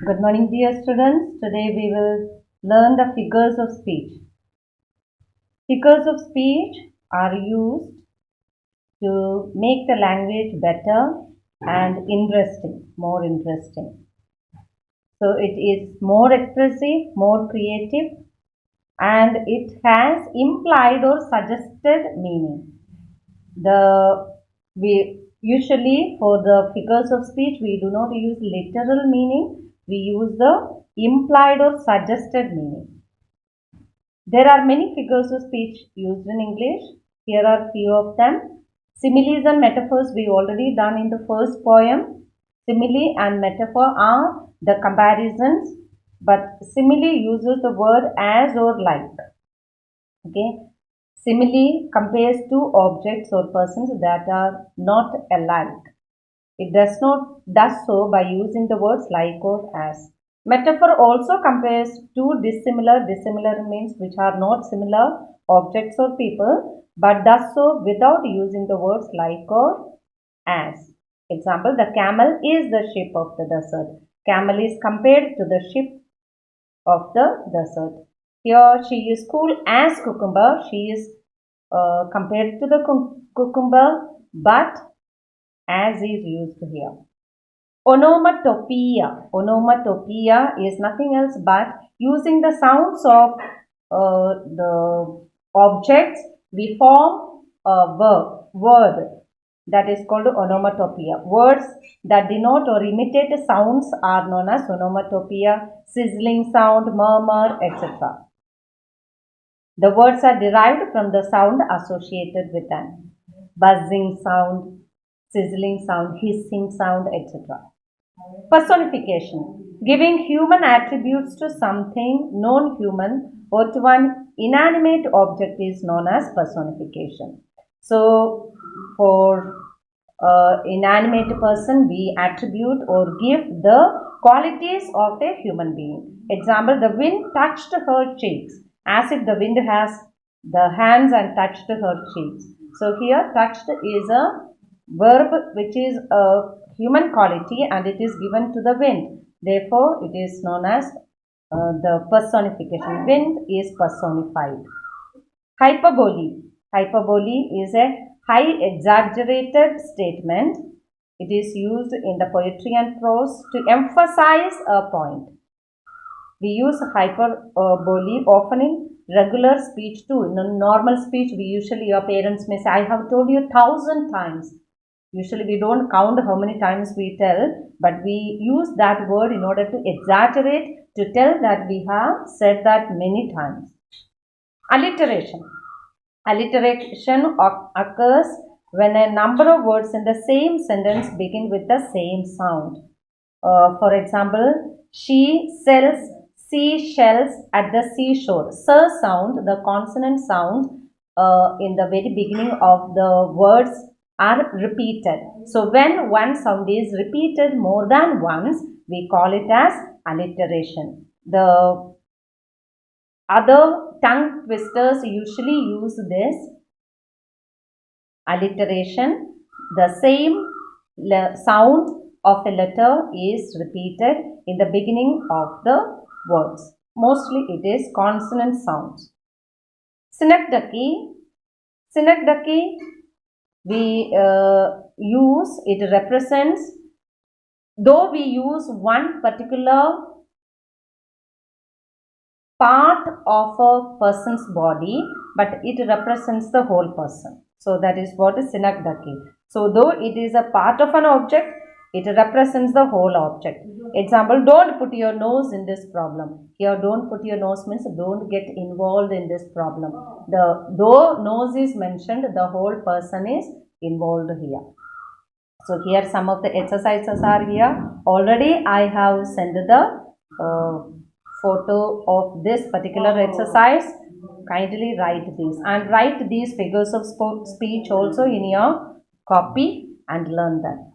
Good morning, dear students. Today we will learn the figures of speech. Figures of speech are used to make the language better and interesting, more interesting. So it is more expressive, more creative, and it has implied or suggested meaning. We usually for the figures of speech we do not use literal meaning, we use the implied or suggested meaning. There are many figures of speech used in English. Here are few of them. Similes and metaphors we already done in the first poem. Simile and metaphor are the comparisons, but simile uses the word as or like. Okay. Simile compares two objects or persons that are not alike. It does so by using the words like or as. Metaphor also compares two dissimilar means which are not similar objects or people, but does so without using the words like or as. Example, the camel is the sheep of the desert. Camel is compared to the sheep of the desert. Here she is cool as cucumber. She is compared to the cucumber, but as is used here. Onomatopoeia. Onomatopoeia is nothing else but using the sounds of the objects, we form a word that is called onomatopoeia. Words that denote or imitate sounds are known as onomatopoeia, sizzling sound, murmur, etc. The words are derived from the sound associated with them. Buzzing sound, sizzling sound, hissing sound, etc. Personification. Giving human attributes to something non-human or to an inanimate object is known as personification. So, for inanimate person, we attribute or give the qualities of a human being. Example, the wind touched her cheeks, as if the wind has the hands and touched her cheeks. So here touched is a verb which is a human quality and it is given to the wind. Therefore, it is known as the personification. Wind is personified. Hyperbole. Hyperbole is a high exaggerated statement. It is used in the poetry and prose to emphasize a point. We use hyperbole often in regular speech too. In normal speech, we usually, your parents may say, I have told you 1,000 times. Usually we don't count how many times we tell, but we use that word in order to exaggerate, to tell that we have said that many times. Alliteration. Alliteration occurs when a number of words in the same sentence begin with the same sound. For example, she sells seashells at the seashore. Sir sound, the consonant sound in the very beginning of the words are repeated. So when one sound is repeated more than once, we call it as alliteration. The other tongue twisters usually use this alliteration. The same sound of a letter is repeated in the beginning of the words. Mostly it is consonant sounds. Synecdoche. Synecdoche we use, it represents, though we use one particular part of a person's body, but it represents the whole person. So that is what is synecdoche. So though it is a part of an object, it represents the whole object. Example, don't put your nose in this problem. Here, don't put your nose means don't get involved in this problem. Though nose is mentioned, the whole person is involved here. So here some of the exercises are here. Already I have sent the photo of this particular exercise. Kindly write these and write these figures of speech also in your copy and learn that.